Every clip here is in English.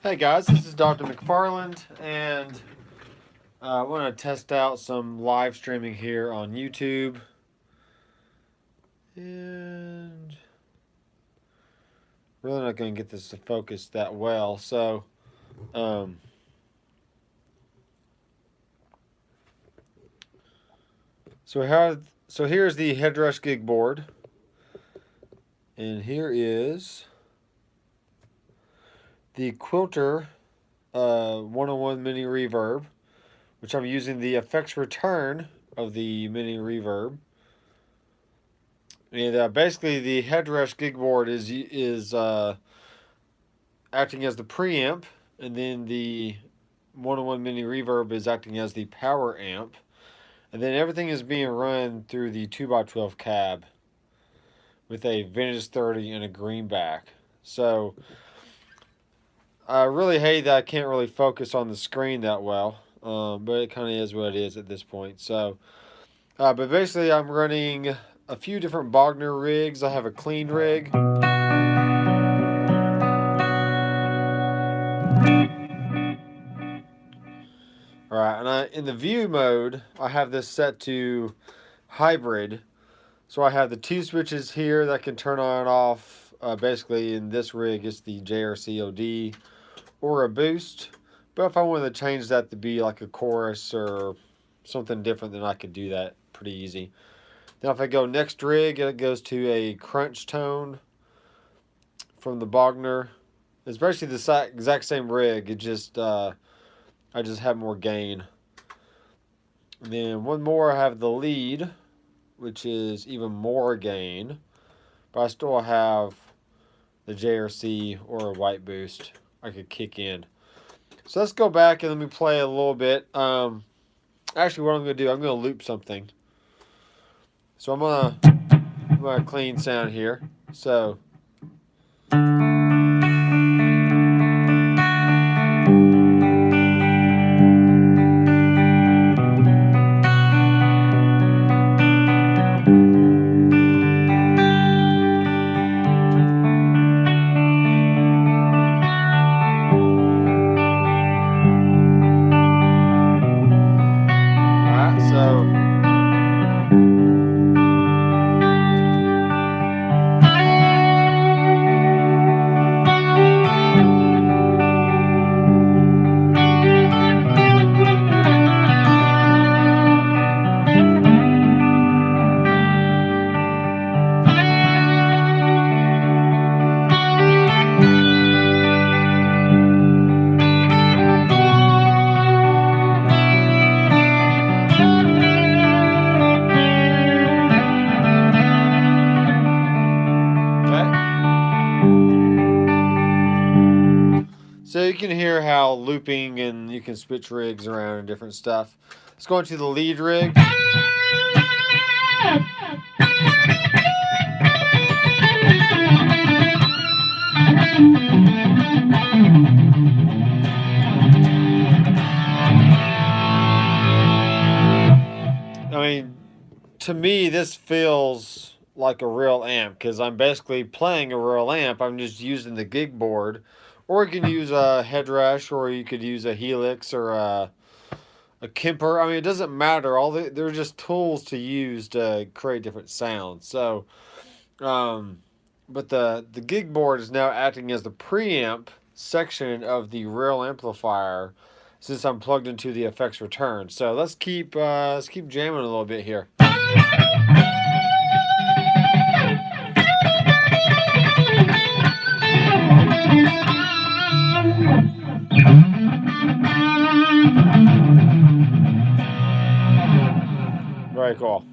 Hey guys, this is Dr. McFarland, and I want to test out some live streaming here on YouTube. And really not going to get this to focus that well, so here's the Headrush GIGBOARD, and here is the QUILTER 101 mini reverb, which I'm using the effects return of the mini reverb. And basically, the Headrush GIGBOARD is acting as the preamp, and then the 101 mini reverb is acting as the power amp, and then everything is being run through the 2x12 cab with a vintage 30 and a greenback. So I really hate that I can't really focus on the screen that well, but it kind of is what it is at this point. So, but basically I'm running a few different Bogner rigs. I have a clean rig. Alright, and in the view mode, I have this set to hybrid. So I have the two switches here that can turn on and off. Basically in this rig, it's the JRCOD or a boost. But if I wanted to change that to be like a chorus or something different, then I could do that pretty easy. Now if I go next rig, it goes to a crunch tone from the Bogner. It's basically the exact same rig. It just I just have more gain. And then one more, I have the lead, which is even more gain, but I still have the JRC or a white boost I could kick in. So let's go back and let me play a little bit. Actually, what I'm going to do, I'm going to loop something. So I'm gonna clean sound here. So. So you can hear how looping, and you can switch rigs around and different stuff. Let's go into the lead rig. I mean, to me, this feels like a real amp because I'm basically playing a real amp. I'm just using the gig board. Or you can use a Headrush, or you could use a Helix or a Kemper. I mean, it doesn't matter. They're just tools to use to create different sounds. So, but the gig board is now acting as the preamp section of the real amplifier, since I'm plugged into the effects return. So let's keep jamming a little bit here. Very cool.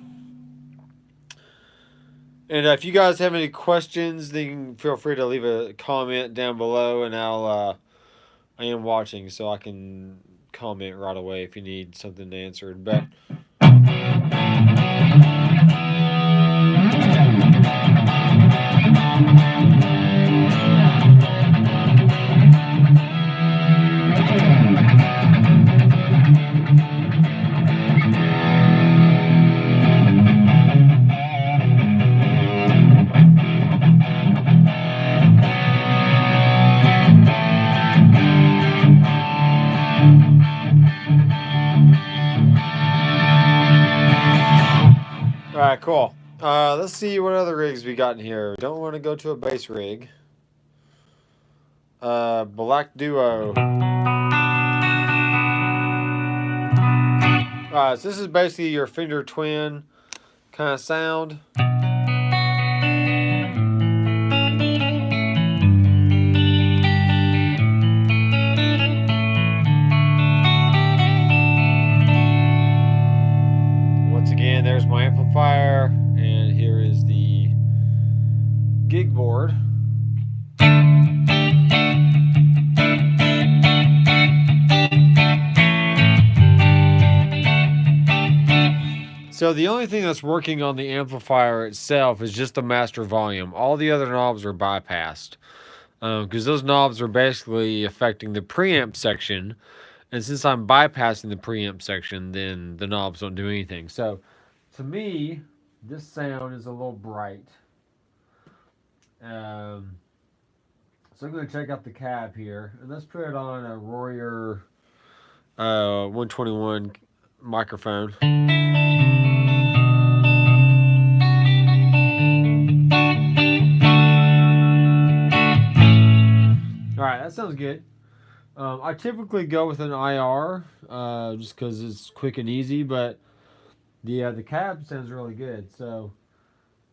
And if you guys have any questions, then feel free to leave a comment down below, and I am watching, so I can comment right away if you need something answered. But right, cool. Let's see what other rigs we got in here. Don't want to go to a bass rig. Black Duo. Alright, so this is basically your Fender Twin kind of sound. Once again, there's my amplifier, and here is the gig board. So the only thing that's working on the amplifier itself is just the master volume. All the other knobs are bypassed because those knobs are basically affecting the preamp section. And since I'm bypassing the preamp section, then the knobs don't do anything. So to me, this sound is a little bright. So I'm going to check out the cab here. And let's put it on a Royer 121 microphone. Alright, that sounds good. I typically go with an IR just because it's quick and easy, but the cab sounds really good. So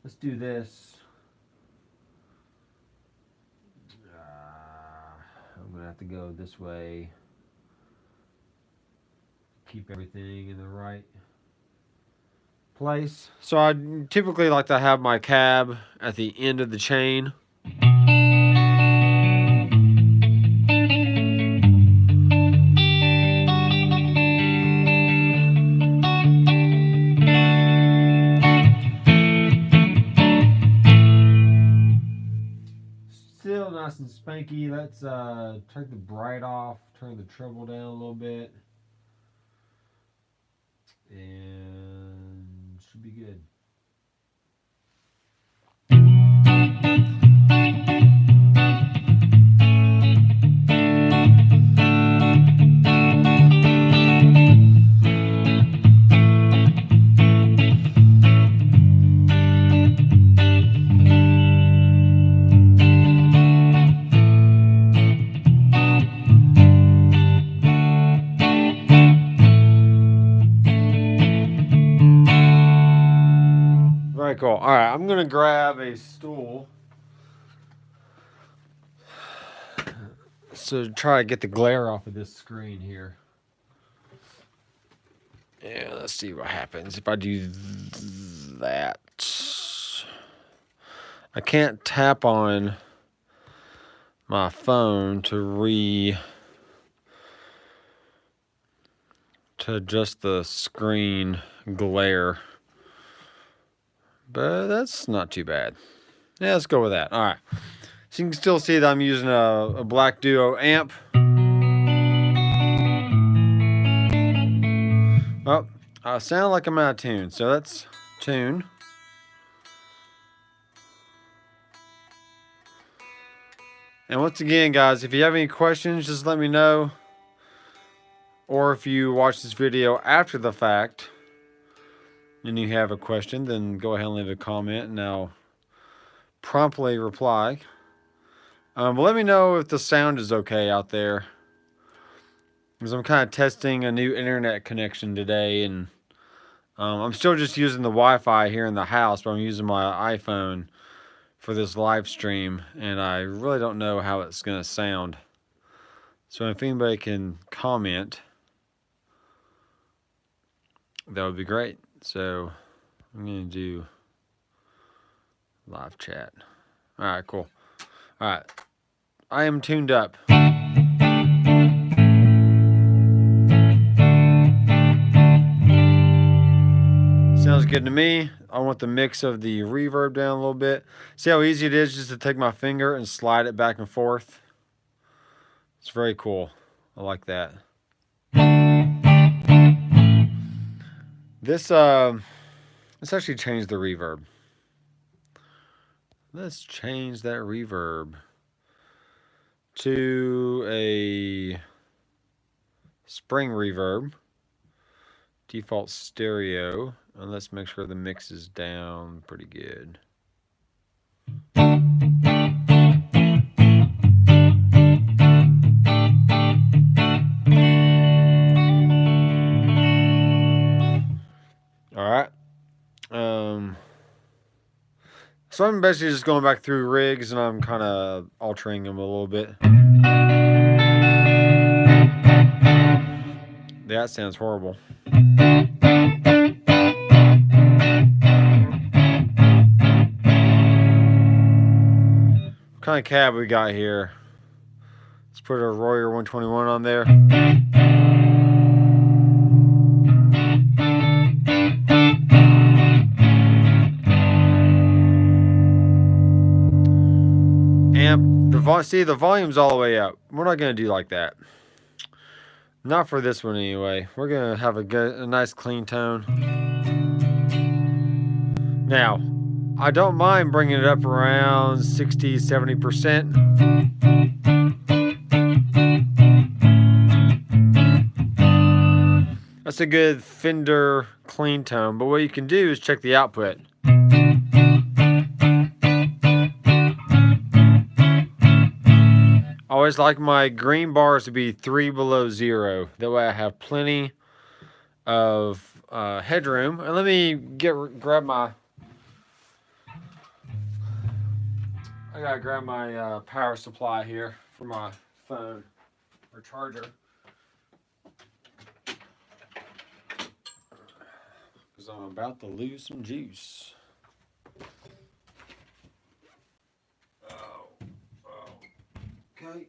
let's do this. I'm going to have to go this way. Keep everything in the right place. So I typically like to have my cab at the end of the chain. Still nice and spanky. Let's turn the bright off, turn the treble down a little bit, and should be good. Very cool. All right, I'm gonna grab a stool so try to get the glare off of this screen here. Yeah, let's see what happens if I do that. I can't tap on my phone to adjust the screen glare. But that's not too bad. Yeah, let's go with that. All right. So you can still see that I'm using a Black Duo amp. Oh, I sound like I'm out of tune. So let's tune. And once again, guys, if you have any questions, just let me know. Or if you watch this video after the fact and you have a question, then go ahead and leave a comment and I'll promptly reply. But let me know if the sound is okay out there, because I'm kind of testing a new internet connection today, and I'm still just using the Wi-Fi here in the house, but I'm using my iPhone for this live stream, and I really don't know how it's going to sound. So if anybody can comment, that would be great. So I'm going to do live chat. All right, cool. All right, I am tuned up. Sounds good to me. I want the mix of the reverb down a little bit. See how easy it is just to take my finger and slide it back and forth? It's very cool. I like that. Let's actually change the reverb. Let's change that reverb to a spring reverb. default stereo, and let's make sure the mix is down pretty good. All right. So I'm basically just going back through rigs and I'm kind of altering them a little bit. That sounds horrible. What kind of cab we got here? Let's put a Royer 121 on there. See, the volume's all the way up. We're not going to do like that. Not for this one anyway. We're going to have a nice clean tone. Now, I don't mind bringing it up around 60-70%. That's a good Fender clean tone. But what you can do is check the output. I always like my green bars to be 3 below 0. That way I have plenty of headroom. And let me grab my... I gotta grab my power supply here for my phone or charger. Because I'm about to lose some juice. Okay.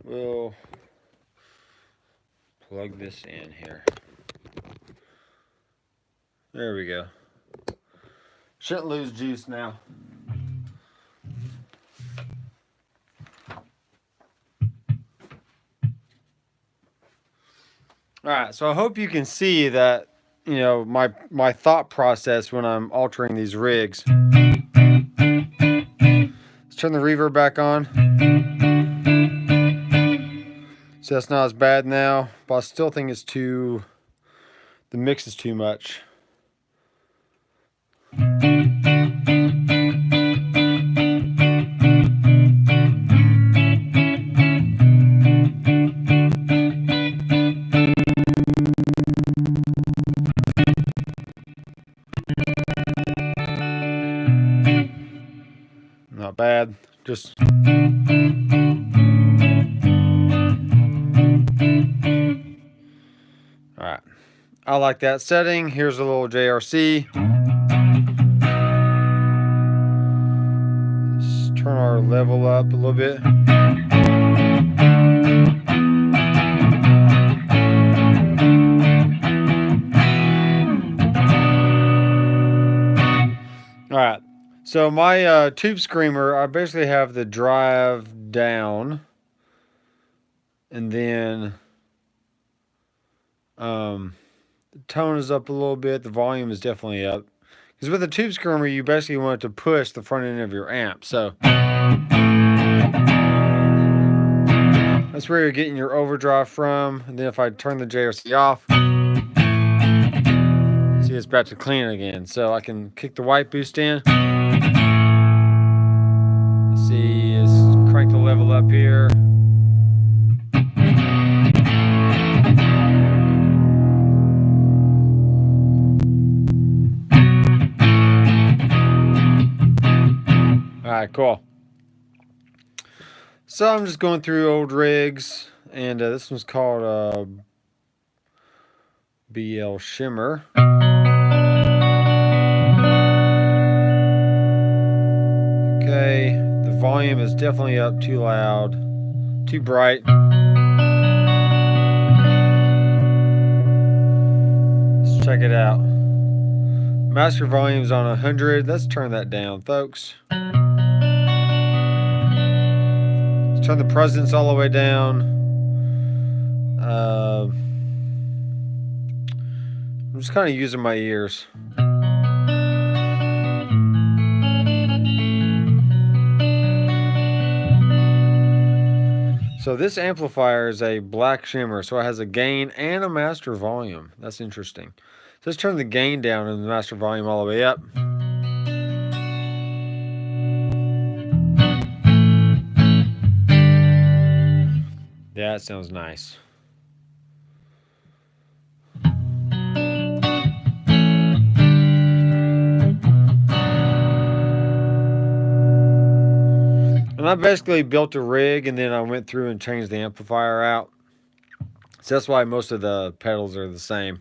We'll plug this in here. There we go. Shouldn't lose juice now. All right, so I hope you can see that, you know, my thought process when I'm altering these rigs. Let's turn the reverb back on. So that's not as bad now, but I still think it's the mix is too much. Not bad, just... Alright, I like that setting. Here's a little JRC. Let's turn our level up a little bit. Alright, so my tube screamer, I basically have the drive down, and then the tone is up a little bit, the volume is definitely up. Because with the tube screamer, you basically want to push the front end of your amp, so that's where you're getting your overdrive from. And then if I turn the JRC off, see it's back to clean again. So I can kick the white boost in. Let's see, let's crank the level up here. Alright, cool. So I'm just going through old rigs, and this one's called BL Shimmer. Okay, the volume is definitely up too loud, too bright. Let's check it out. Master volume's on 100. Let's turn that down, folks. Let's turn the presence all the way down. I'm just kind of using my ears. So this amplifier is a black shimmer, so it has a gain and a master volume. That's interesting. So let's turn the gain down and the master volume all the way up. Yeah, that sounds nice. And I basically built a rig and then I went through and changed the amplifier out. So that's why most of the pedals are the same.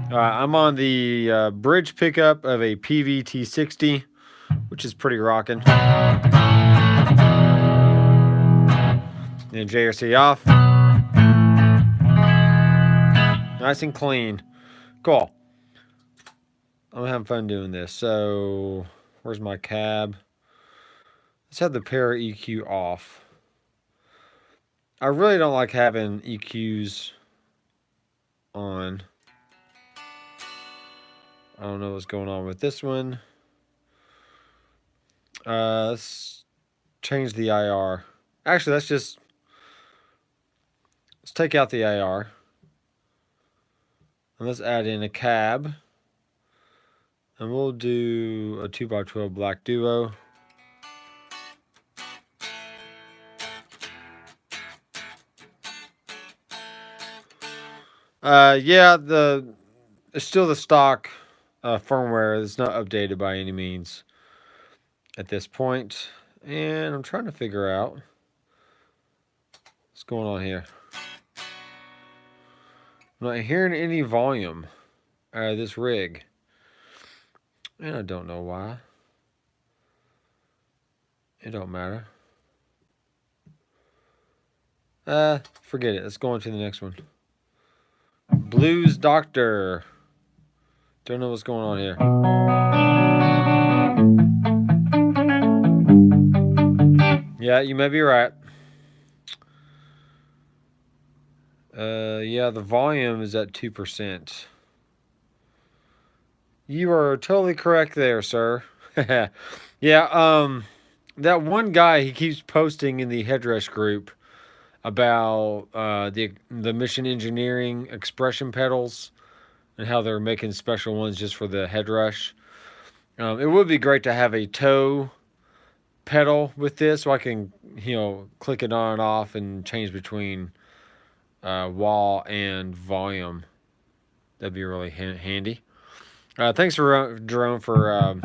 I'm on the bridge pickup of a PVT60, which is pretty rocking. And JRC off. Nice and clean. Cool. I'm having fun doing this. So, where's my cab? Let's have the pair EQ off. I really don't like having EQs on. I don't know what's going on with this one. Let's change the IR. Actually, let's take out the IR. And let's add in a cab. And we'll do a 2x12 black duo. Yeah, it's still the stock firmware. It's not updated by any means at this point. And I'm trying to figure out what's going on here. I'm not hearing any volume out of this rig. And I don't know why. It don't matter. Forget it. Let's go on to the next one. Blues Doctor. Don't know what's going on here. Yeah, you may be right. Yeah, the volume is at 2%. You are totally correct there, sir. Yeah, that one guy, he keeps posting in the Headrush group about the Mission Engineering expression pedals and how they're making special ones just for the Headrush. It would be great to have a toe pedal with this, so I can, click it on and off and change between wah and volume. That'd be really handy. Thanks for Jerome for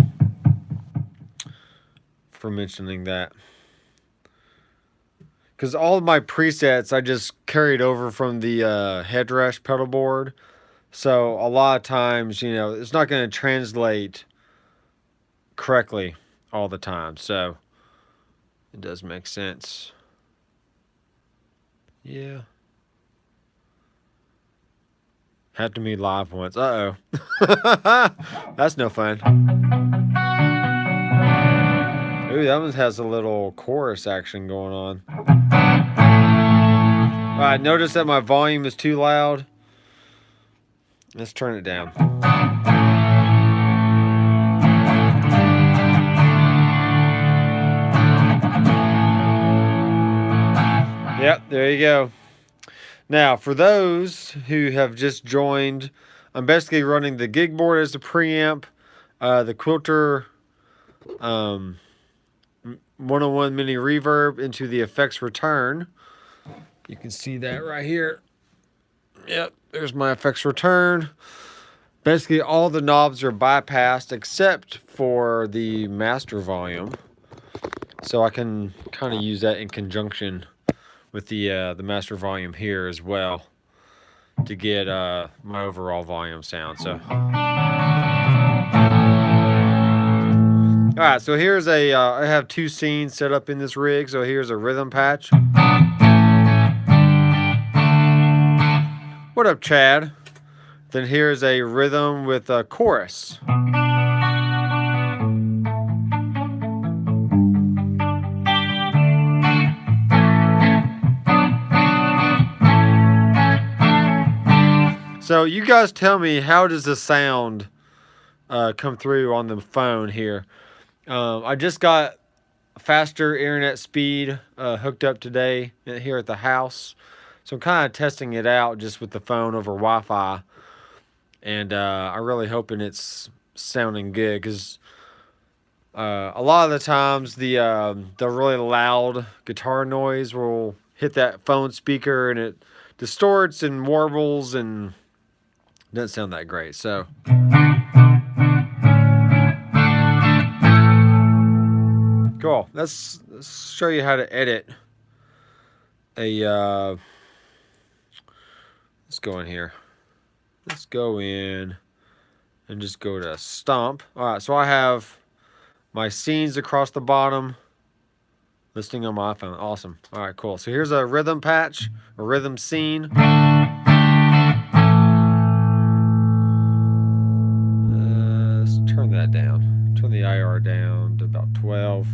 mentioning that. Because all of my presets I just carried over from the Headrush pedal board. So a lot of times, it's not going to translate correctly all the time. So it does make sense. Yeah. Had to be live once. Uh-oh. That's no fun. Ooh, that one has a little chorus action going on. Alright, notice that my volume is too loud. Let's turn it down. Yep, there you go. Now, for those who have just joined, I'm basically running the GIGBOARD as the preamp, the QUILTER 101 mini reverb into the effects return. You can see that right here. Yep, there's my effects return. Basically, all the knobs are bypassed except for the master volume. So I can kind of use that in conjunction with the master volume here as well to get my overall volume sound. So, all right. So here's I have two scenes set up in this rig. So here's a rhythm patch. What up, Chad? Then here's a rhythm with a chorus. So you guys tell me, how does the sound come through on the phone here? I just got faster internet speed hooked up today here at the house. So I'm kind of testing it out just with the phone over Wi-Fi. And I'm really hoping it's sounding good, because a lot of the times the really loud guitar noise will hit that phone speaker and it distorts and warbles and doesn't sound that great. So cool. Let's show you how to edit a let's go in here. Let's go in and just go to stomp. All right, so I have my scenes across the bottom, listing on my iPhone. Awesome. All right, cool. So here's a rhythm patch, a rhythm scene. Let's turn that down. Turn the IR down to about 12.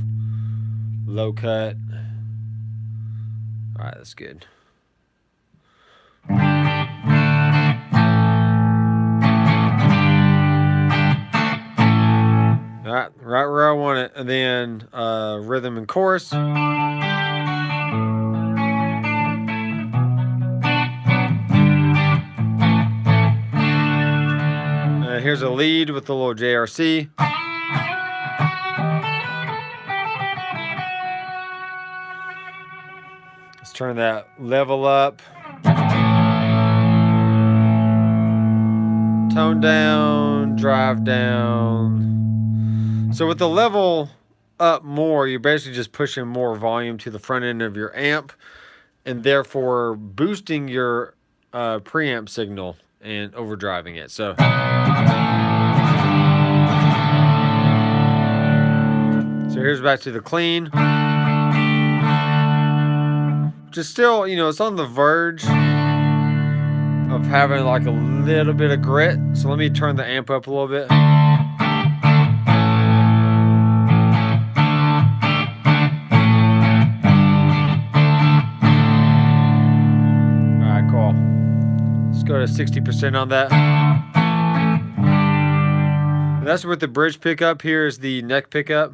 Low cut. All right, that's good. All right, right where I want it. And then rhythm and chorus. Here's a lead with the little JRC. Let's turn that level up. Tone down, drive down. So with the level up more, you're basically just pushing more volume to the front end of your amp, and therefore boosting your preamp signal and overdriving it. So here's back to the clean, which is still, you know, it's on the verge of having like a little bit of grit. So let me turn the amp up a little bit. Go to 60% on that. And that's with the bridge pickup. Here is the neck pickup.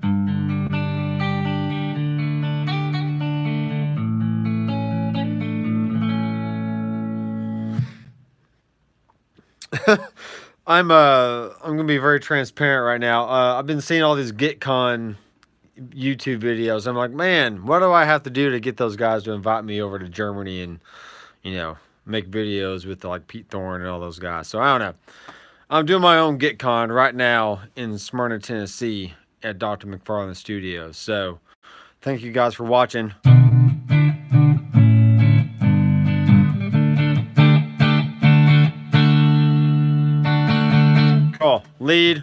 I'm gonna be very transparent right now. I've been seeing all these GitCon YouTube videos. I'm like, man, what do I have to do to get those guys to invite me over to Germany and, you know, make videos with like Pete Thorne and all those guys? So I don't know. I'm doing my own GitCon right now in Smyrna, Tennessee at Dr. McFarland Studios. So thank you guys for watching. Cool. Lead.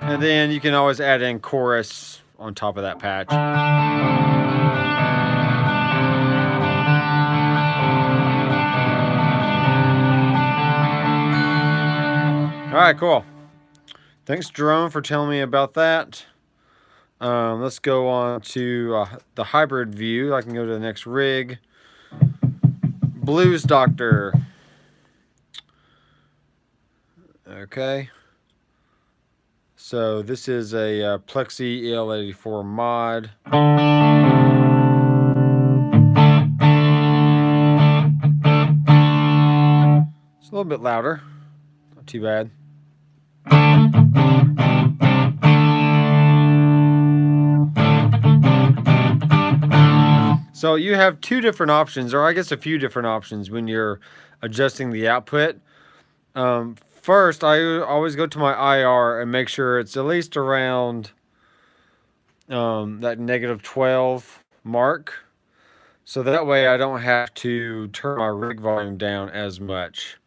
And then you can always add in chorus on top of that patch. All right, cool. Thanks, Jerome, for telling me about that. Let's go on to the hybrid view. I can go to the next rig. Blues Doctor. Okay. So this is a Plexi EL84 mod. It's a little bit louder. Not too bad. So you have two different options, or I guess a few different options when you're adjusting the output. First, I always go to my IR and make sure it's at least around that -12 mark. So that way I don't have to turn my rig volume down as much.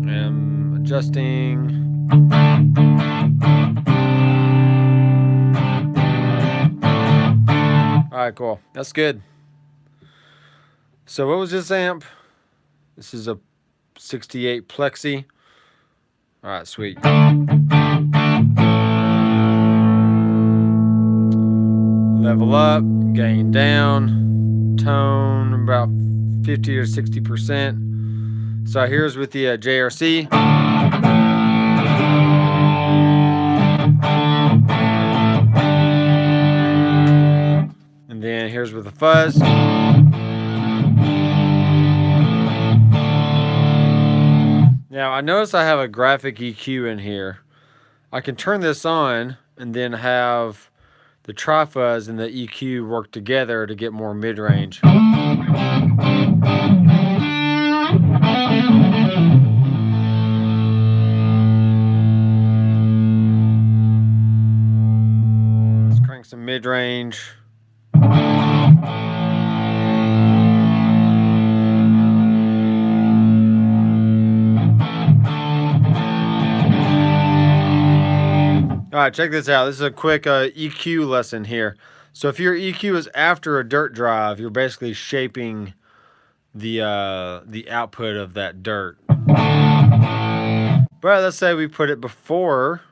I'm adjusting. All right, cool. That's good. So what was this amp? This is a 68 Plexi. All right, sweet. Level up, gain down, tone about 50 or 60%. So here's with the JRC. And then here's with the fuzz. Now I notice I have a graphic EQ in here. I can turn this on and then have the tri-fuzz and the EQ work together to get more mid-range. Let's crank some mid-range. All right, check this out. This is a quick EQ lesson here. So if your EQ is after a dirt drive, you're basically shaping the output of that dirt. But let's say we put it before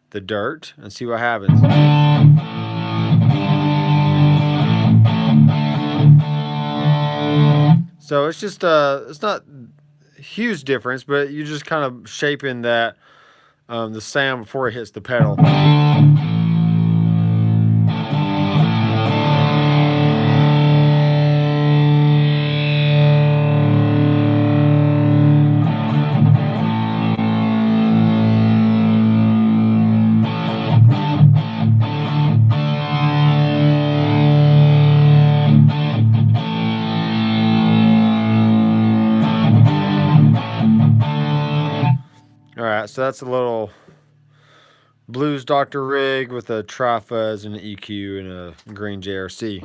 the dirt and see what happens. So it's just it's not a huge difference, but you're just kind of shaping that the sound before it hits the pedal. Alright, so that's a little Blues Doctor rig with a tri-fuzz and an EQ and a green JRC.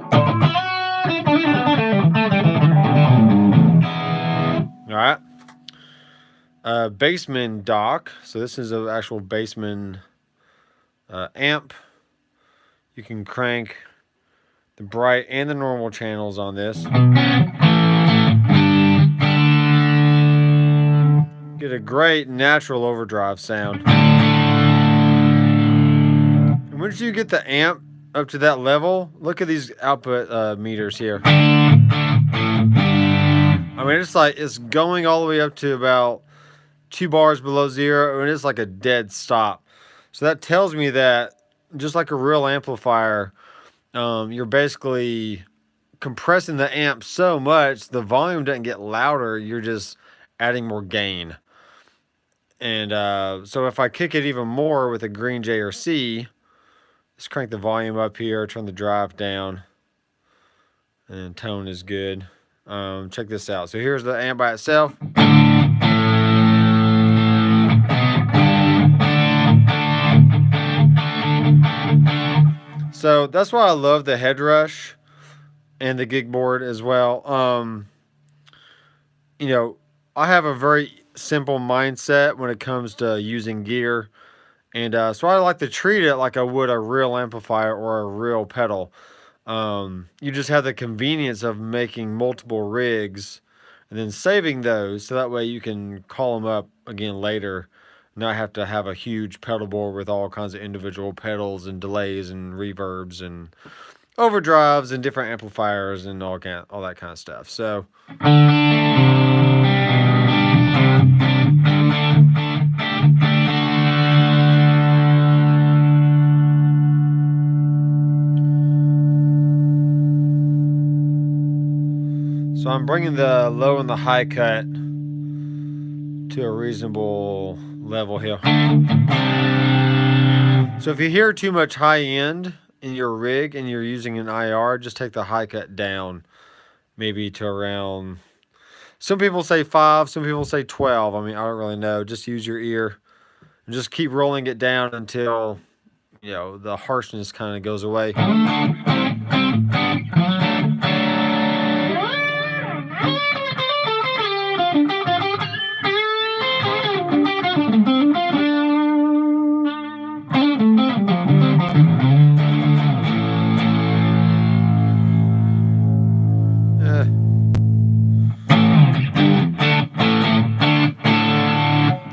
Alright. Bassman dock. So this is an actual Bassman amp. You can crank the bright and the normal channels on this. Get a great natural overdrive sound. And once you get the amp up to that level, look at these output meters here. I mean, it's like it's going all the way up to about 2 bars below zero, and it's like a dead stop. So that tells me that just like a real amplifier, you're basically compressing the amp so much the volume doesn't get louder, you're just adding more gain. And so if I kick it even more with a green JRC, let's crank the volume up here, turn the drive down, and tone is good. Check this out. So here's the amp by itself. So that's why I love the Headrush and the GIGBOARD as well. You know, I have a very simple mindset when it comes to using gear, and so I like to treat it like I would a real amplifier or a real pedal. You just have the convenience of making multiple rigs and then saving those, so that way you can call them up again later, not have to have a huge pedal board with all kinds of individual pedals and delays and reverbs and overdrives and different amplifiers and all that kind of stuff. So I'm bringing the low and the high cut to a reasonable level here. So if you hear too much high end in your rig and you're using an IR, just take the high cut down, maybe to around, some people say 5, some people say 12. I mean, I don't really know. Just use your ear and just keep rolling it down until, you know, the harshness kind of goes away.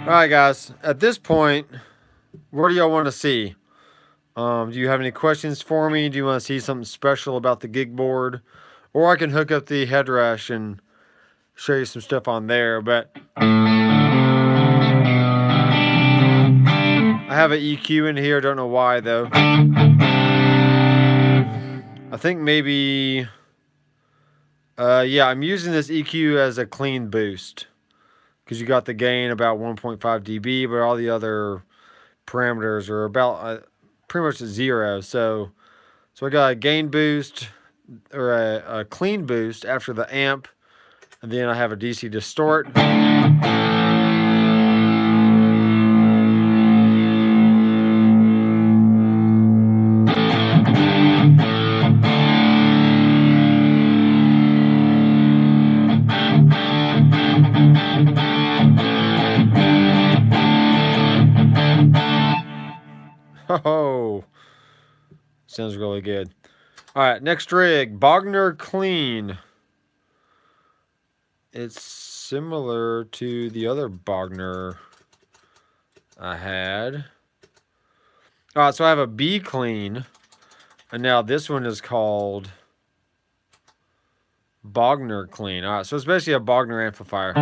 Alright guys, at this point, what do y'all want to see? Do you have any questions for me? Do you want to see something special about the gig board? Or I can hook up the Headrush and show you some stuff on there. But I have an EQ in here. Don't know why though. I think maybe, yeah, I'm using this EQ as a clean boost. Because you got the gain about 1.5 dB, but all the other parameters are about pretty much at 0. So I got a gain boost, or a clean boost after the amp, and then I have a DC distort. Oh, sounds really good. All right, next rig, Bogner Clean. It's similar to the other Bogner I had. All right, so I have a B Clean, and now this one is called Bogner Clean. All right, so it's basically a Bogner amplifier.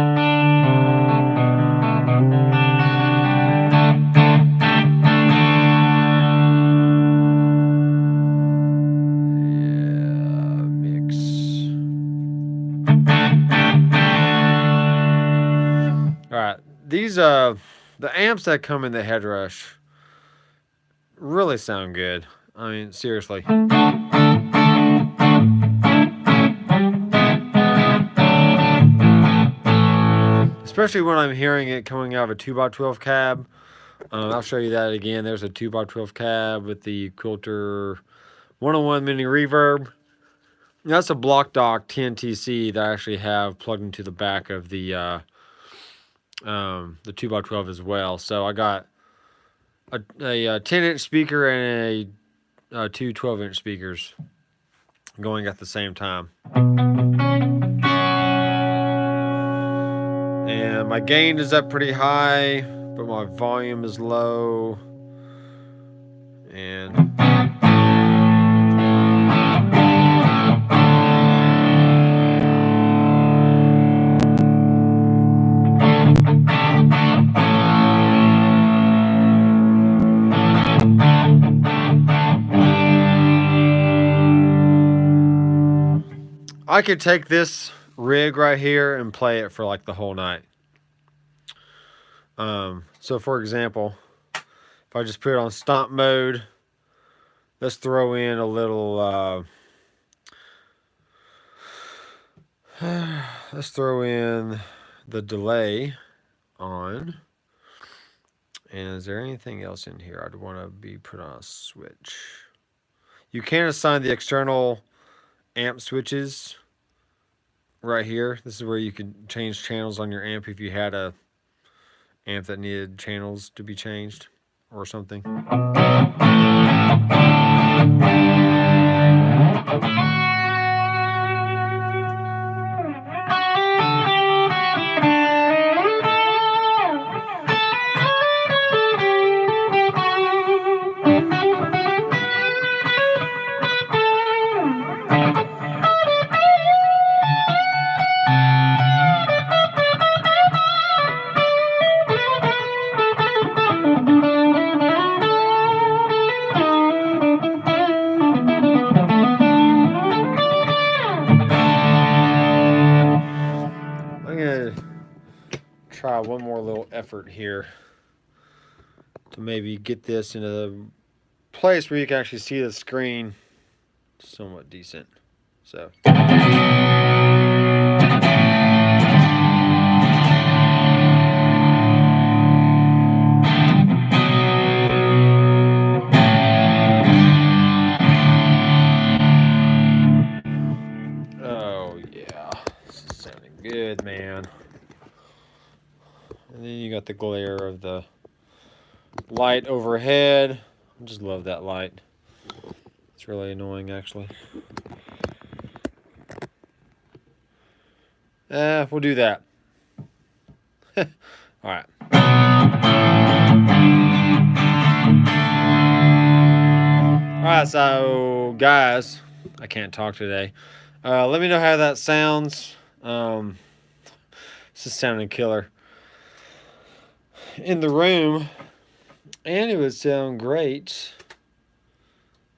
These the amps that come in the Headrush really sound good. I mean, seriously. Especially when I'm hearing it coming out of a 2x12 cab. I'll show you that again. There's a 2x12 cab with the QUILTER 101 mini reverb. That's a BLOCKDOCK 10TC that I actually have plugged into the back of the 2x12 as well. So I got a 10-inch speaker and two 12-inch speakers going at the same time. And my gain is up pretty high, but my volume is low. And I could take this rig right here and play it for like the whole night. So for example, if I just put it on stomp mode, let's throw in a little, let's throw in the delay on. And is there anything else in here I'd want to be put on a switch? You can assign the external amp switches right here. This is where you can change channels on your amp if you had a amp that needed channels to be changed or something. Try one more little effort here to maybe get this in a place where you can actually see the screen somewhat decent. So oh yeah, this is sounding good, man. And then you got the glare of the light overhead. I just love that light. It's really annoying, actually. We'll do that. All right. Alright, so guys, I can't talk today. Let me know how that sounds. This is sounding killer in the room, and it would sound great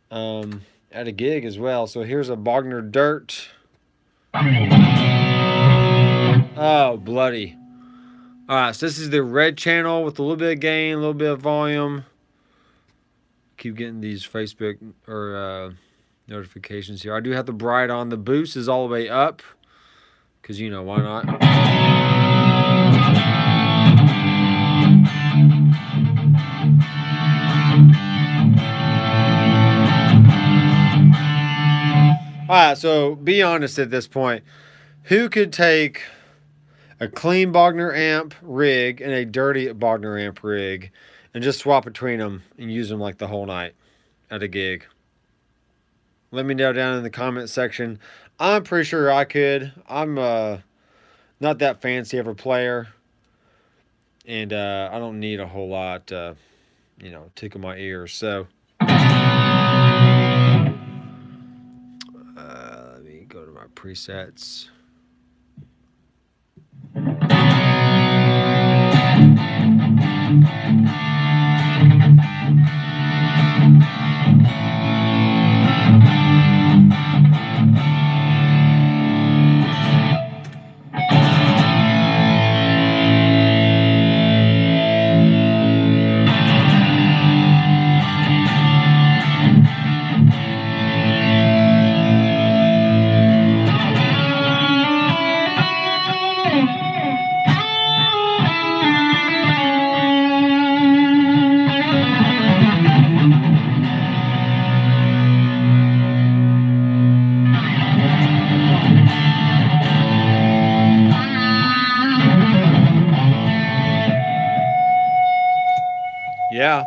at a gig as well. So here's a Bogner Dirt. Oh, bloody. Alright, so this is the red channel with a little bit of gain, a little bit of volume. Keep getting these Facebook or notifications here. I do have the bright on. The boost is all the way up, because, you know, why not? Alright, so be honest at this point. Who could take a clean Bogner amp rig and a dirty Bogner amp rig and just swap between them and use them like the whole night at a gig? Let me know down in the comment section. I'm pretty sure I could. I'm not that fancy of a player, and I don't need a whole lot, you know, tickle my ears. So let me go to my presets. Yeah,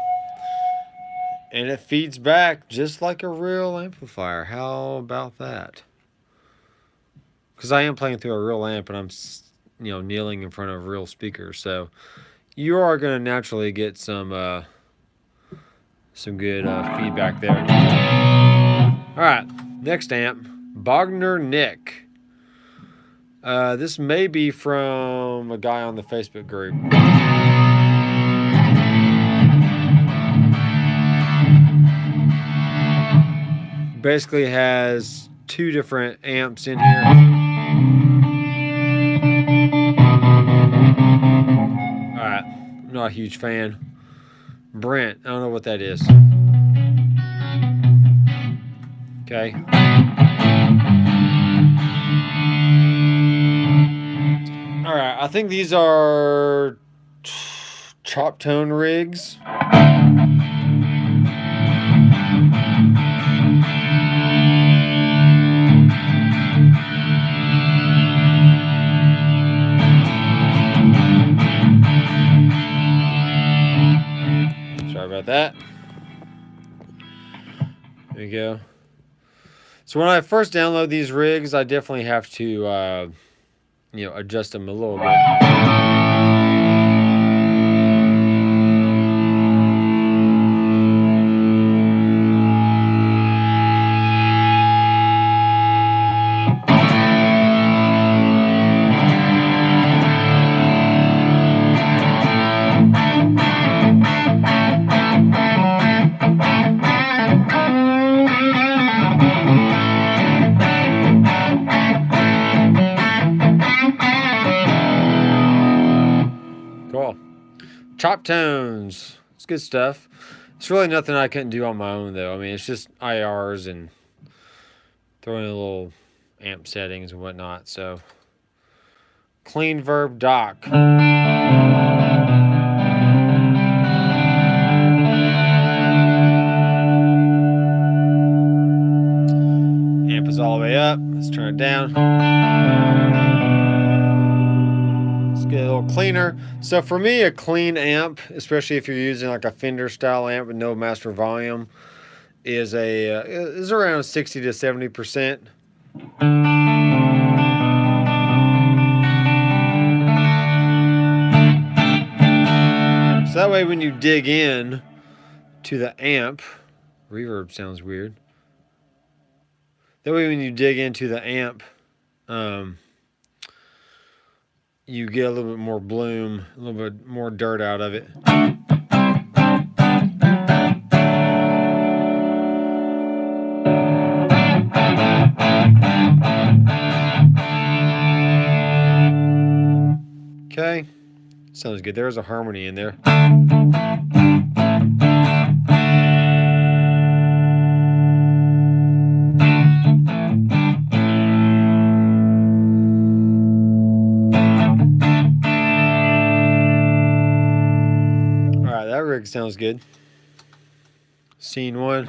and it feeds back just like a real amplifier. How about that? Because I am playing through a real amp, and I'm, you know, kneeling in front of real speakers, so you are going to naturally get some good feedback there. All right, next amp, Bogner Nick. This may be from a guy on the Facebook group. Basically has two different amps in here. Alright, I'm not a huge fan. Brent, I don't know what that is. Okay. Alright, I think these are chop tone rigs. That. There you go. So when I first download these rigs, I definitely have to, you know, adjust them a little bit. Chop tones. It's good stuff. It's really nothing I couldn't do on my own, though. I mean, it's just IRs and throwing in little amp settings and whatnot. So, clean verb dock. Amp is all the way up. Let's turn it down. Get a little cleaner. So for me, a clean amp, especially if you're using like a Fender style amp with no master volume, is around 60 to 70%. So that way when you dig in to the amp, Reverb sounds weird. That way when you dig into the amp, you get a little bit more bloom, a little bit more dirt out of it. Okay, sounds good. There's a harmony in there. Alright, that rig sounds good. Scene 1.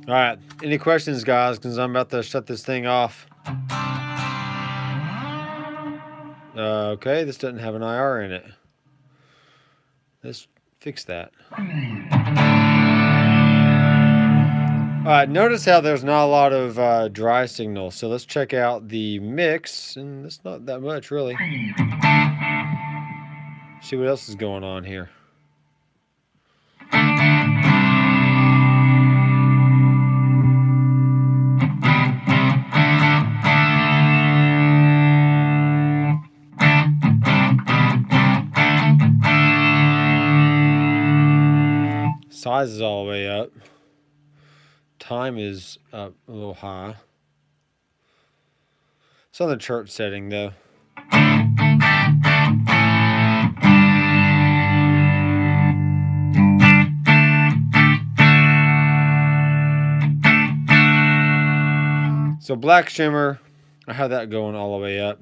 Alright, any questions, guys? Because I'm about to shut this thing off. Okay, this doesn't have an IR in it. Let's fix that. Alright, notice how there's not a lot of dry signal. So let's check out the mix, and it's not that much, really. See what else is going on here. Size is all the way up. Time is up a little high. It's on the church setting though. So black shimmer, I have that going all the way up.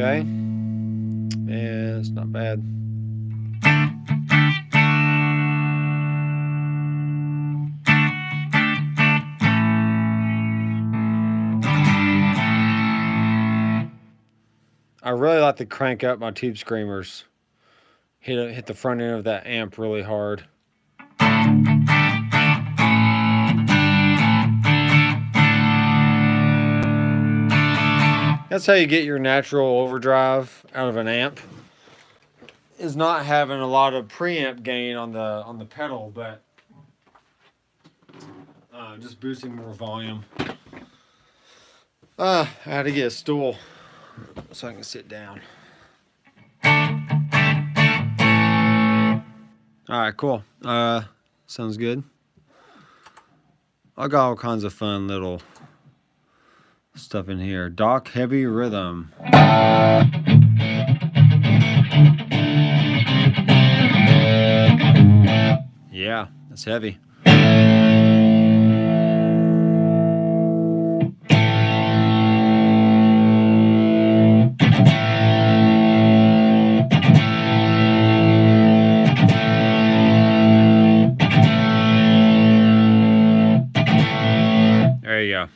Okay, and it's not bad. I really like to crank up my tube screamers. Hit the front end of that amp really hard. That's how you get your natural overdrive out of an amp. Is not having a lot of preamp gain on the pedal, but just boosting more volume. I had to get a stool so I can sit down. All right, cool. Sounds good. I got all kinds of fun little stuff in here. Dock heavy rhythm. Yeah, that's heavy. There you go.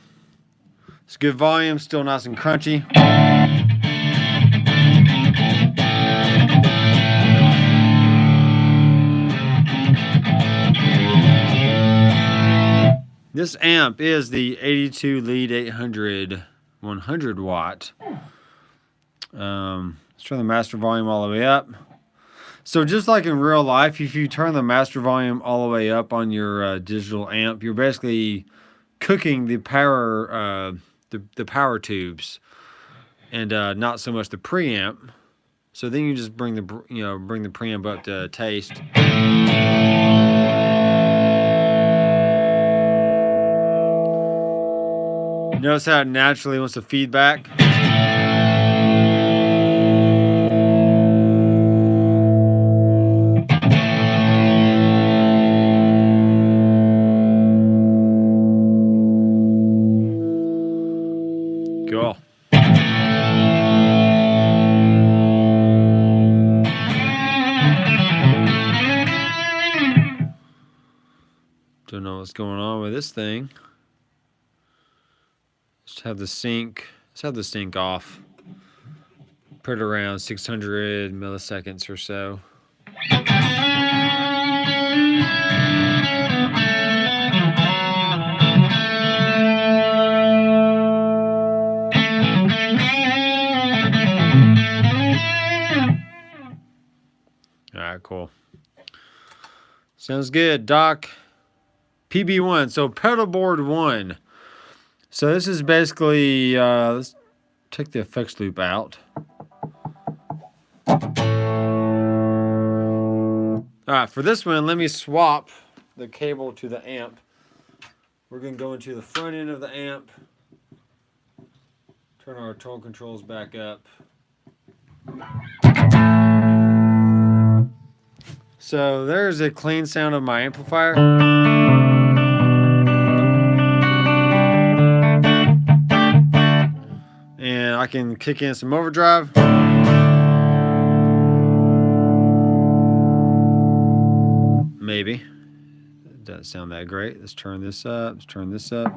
It's good volume, still nice and crunchy. This amp is the 82 lead 800 100 watt. Let's turn the master volume all the way up. So just like in real life, if you turn the master volume all the way up on your digital amp, you're basically cooking the power the power tubes, and not so much the preamp. So then you just bring the preamp up to taste. Notice how it naturally wants to feedback. Cool. Don't know what's going on with this thing. Let's have the sync. Let's have the sync off. Put it around 600 milliseconds or so. Alright, cool. Sounds good, Doc. PB1, so pedalboard 1. So this is basically, let's take the effects loop out. Alright, for this one, let me swap the cable to the amp. We're going to go into the front end of the amp. Turn our tone controls back up. So there's a clean sound of my amplifier. And I can kick in some overdrive. Maybe. It doesn't sound that great. Let's turn this up. Let's turn this up.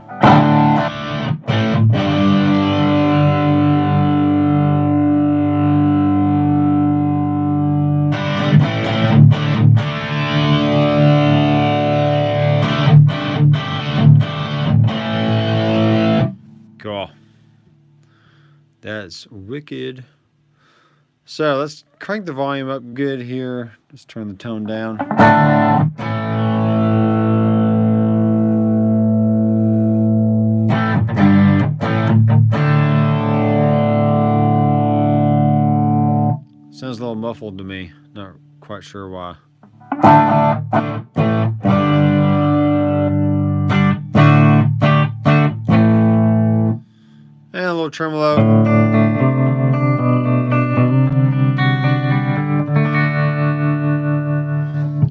Cool. That's wicked. So let's crank the volume up good here. Let's turn the tone down. Sounds a little muffled to me. Not quite sure why. And a little tremolo.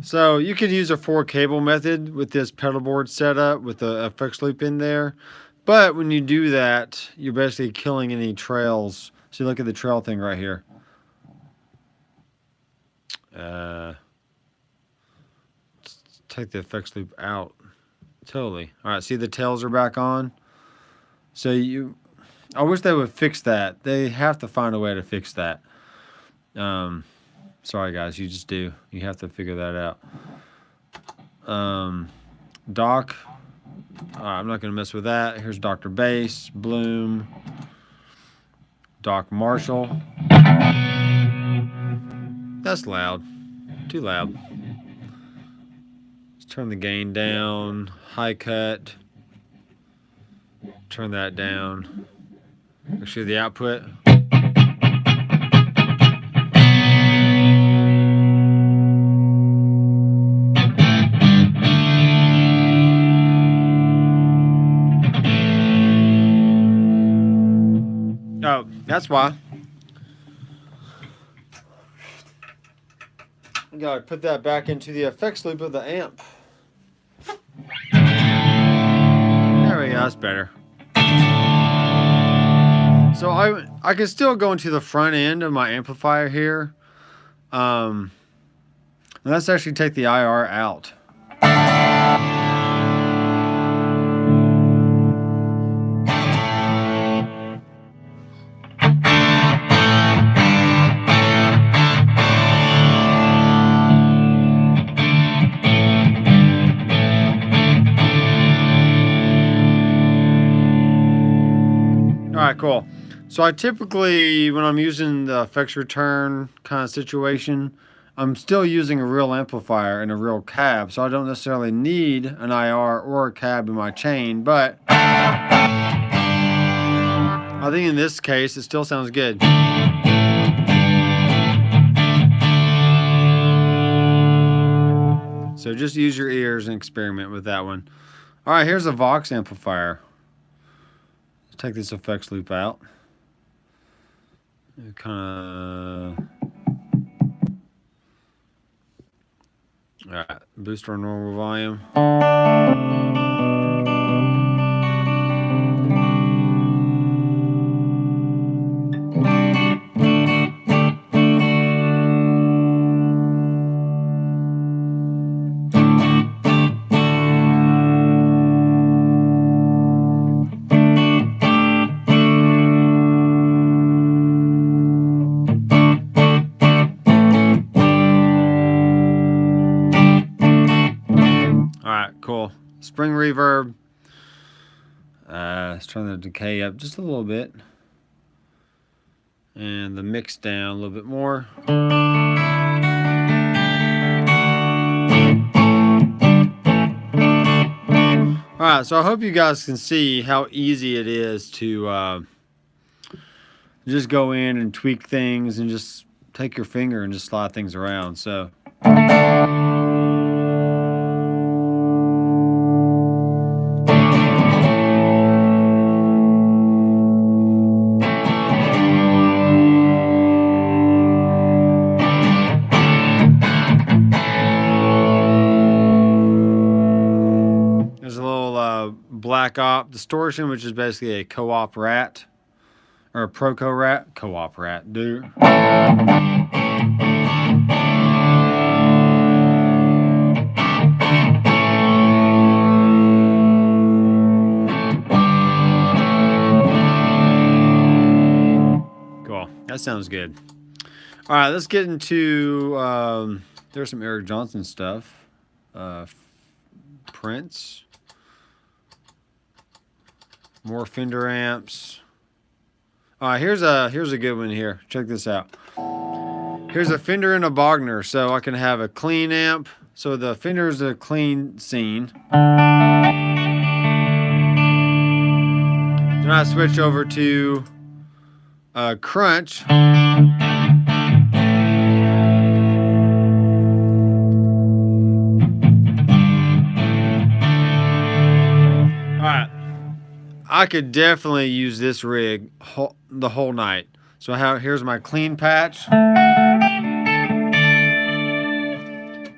So you could use a 4-cable method with this pedal board setup with the effects loop in there. But when you do that, you're basically killing any trails. So look at the trail thing right here. Take the effects loop out. Totally. All right, see the tails are back on. So I wish they would fix that. They have to find a way to fix that. Sorry guys, you just do. You have to figure that out. Doc. I'm not going to mess with that. Here's Dr. Bass, Bloom, Doc Marshall. That's loud. Too loud. Let's turn the gain down. High cut. Turn that down. Make sure the output. Oh, that's why. You gotta put that back into the effects loop of the amp. There we go, that's better. So I can still go into the front end of my amplifier here. Let's actually take the IR out. Alright, cool. So I typically, when I'm using the effects return kind of situation, I'm still using a real amplifier and a real cab, so I don't necessarily need an IR or a cab in my chain, but I think in this case it still sounds good. So just use your ears and experiment with that one. Alright, here's a Vox amplifier. Let's take this effects loop out. Kind of. Alright, boost our normal volume. spring reverb. Let's turn the decay up just a little bit. And the mix down a little bit more. Alright, so I hope you guys can see how easy it is to just go in and tweak things and just take your finger and just slide things around. So there's a little black op distortion, which is basically a co-op rat. Or a Proco rat, co-op rat, dude. Cool, that sounds good. All right, let's get into, there's some Eric Johnson stuff. Prince. More Fender amps. Here's a good one here. Check this out. Here's a Fender and a Bogner, so I can have a clean amp. So the Fender is a clean scene. Then I switch over to Crunch. Alright. I could definitely use this rig the whole night. So here's my clean patch.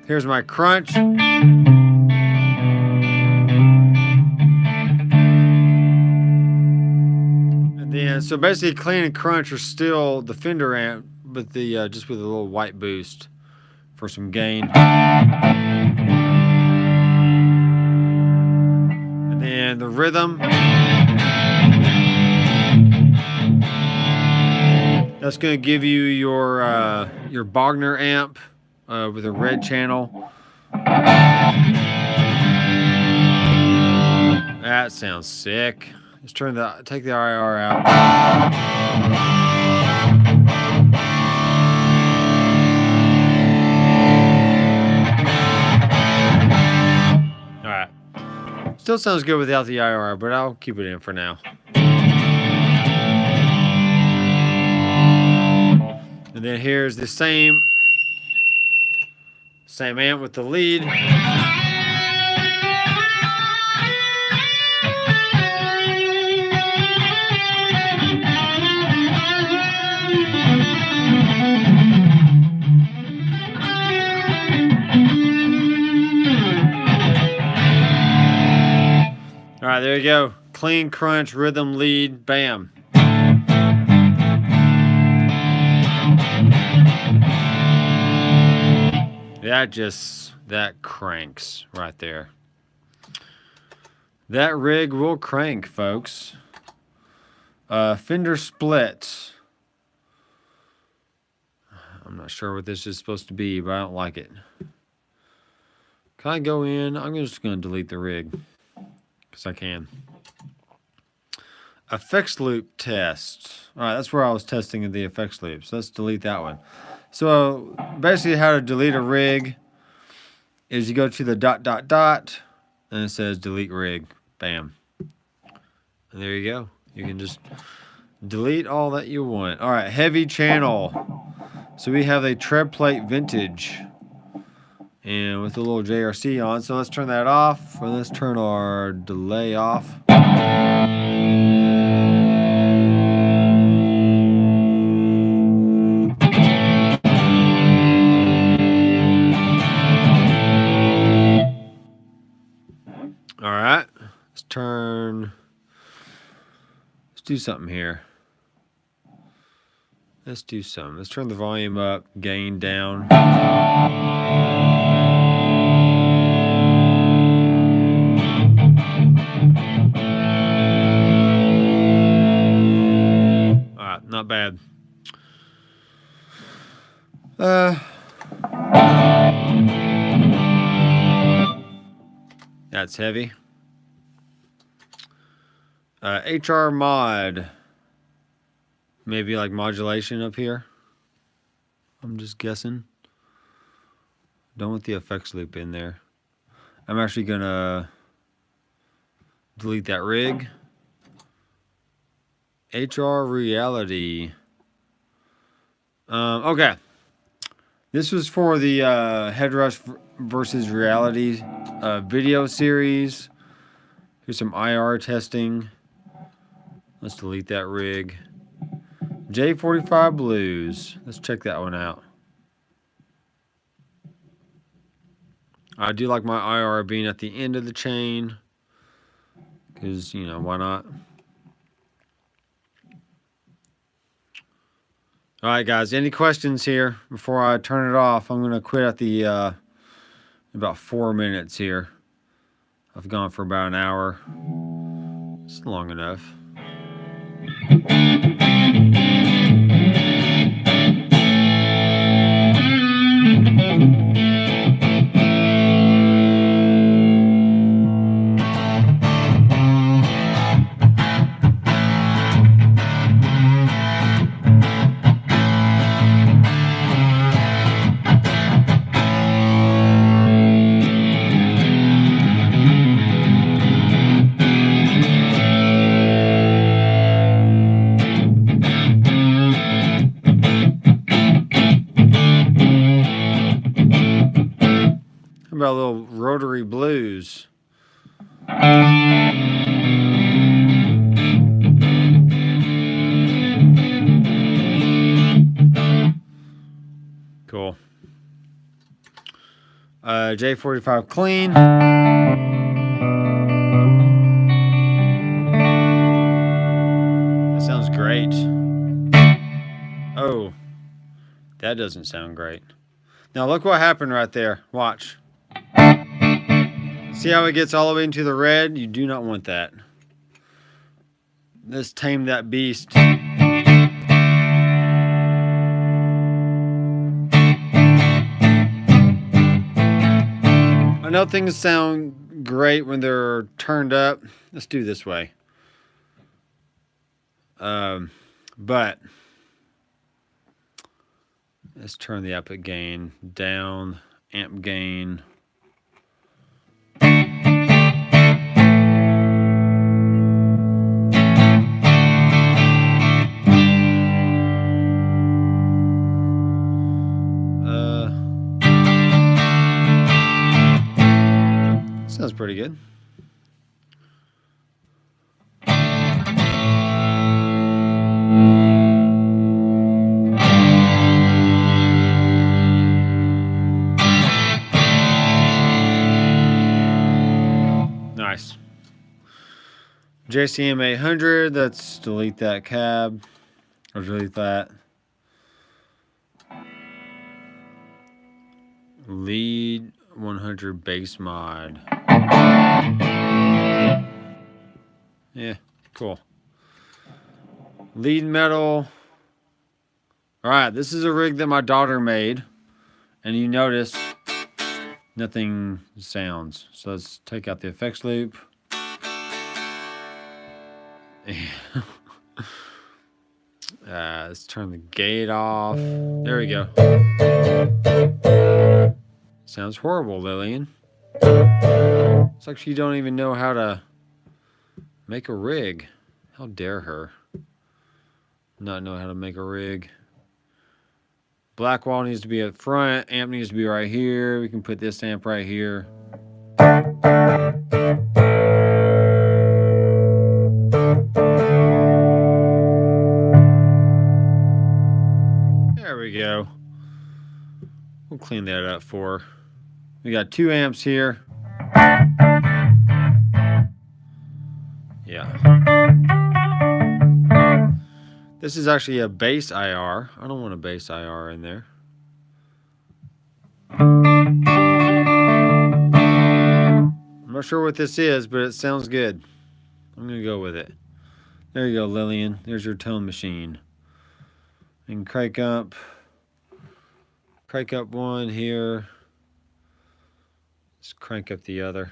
Here's my crunch. And then, so basically clean and crunch are still the Fender amp, but the just with a little white boost for some gain. And then the rhythm. That's going to give you your Bogner amp with a red channel. That sounds sick. Let's take the IR out. All right. Still sounds good without the IR, but I'll keep it in for now. And then here's the same amp with the lead. All right, there you go. Clean, crunch, rhythm, lead, bam. That cranks right there. That rig will crank, folks. Fender split. I'm not sure what this is supposed to be, but I don't like it. Can I go in? I'm just going to delete the rig because I can. Effects loop test. All right, that's where I was testing the effects loop. So let's delete that one. So basically how to delete a rig is you go to the ... and it says delete rig. Bam. And there you go. You can just delete all that you want. All right, heavy channel. So we have a tread plate vintage and with a little JRC on. So let's turn that off, or let's turn our delay off. All right, let's do something here. Let's do something. Let's turn the volume up, gain down. All right, not bad. That's heavy. HR mod. Maybe like modulation up here. I'm just guessing. Don't want the effects loop in there. I'm actually gonna delete that rig. HR reality. Okay. This was for the Headrush versus reality video series. Here's some IR testing. Let's delete that rig. J45 Blues. Let's check that one out. I do like my IR being at the end of the chain. Because, you know, why not? Alright guys, any questions here before I turn it off? I'm going to quit at the about 4 minutes here. I've gone for about an hour. It's long enough. How about a little rotary blues? Cool. J45 clean. That sounds great. Oh, that doesn't sound great. Now look what happened right there. Watch. See how it gets all the way into the red? You do not want that. Let's tame that beast. I know things sound great when they're turned up. Let's do this way. But let's turn the output gain down, amp gain. Sounds pretty good. Nice. JCM 800, let's delete that cab. Or delete that. Lead 100 bass mod. Yeah, cool. Lead metal. Alright, this is a rig that my daughter made. And you notice nothing sounds. So let's take out the effects loop. Let's turn the gate off. There we go. Sounds horrible, Lillian. It's like she don't even know how to make a rig. How dare her not know how to make a rig. Black wall needs to be at front. Amp needs to be right here. We can put this amp right here. There we go. We'll clean that up for her. We got 2 amps here. Yeah. This is actually a bass IR. I don't want a bass IR in there. I'm not sure what this is, but it sounds good. I'm going to go with it. There you go, Lillian. There's your tone machine. And crank up one here. Let's crank up the other.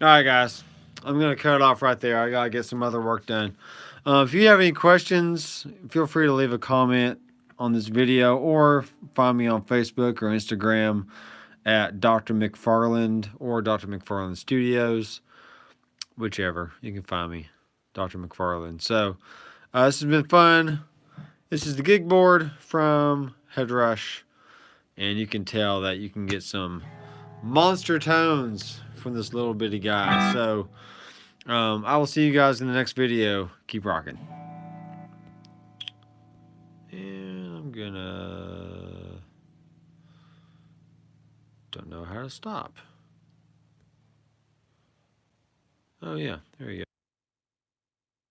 All right, guys, I'm going to cut it off right there. I got to get some other work done. If you have any questions, feel free to leave a comment on this video or find me on Facebook or Instagram at Dr. McFarland or Dr. McFarland Studios, whichever. You can find me, Dr. McFarland. So this has been fun. This is the gig board from Headrush, and you can tell that you can get some monster tones from this little bitty guy. So I will see you guys in the next video. Keep rocking. And I'm gonna, don't know how to stop. Oh yeah, there you go.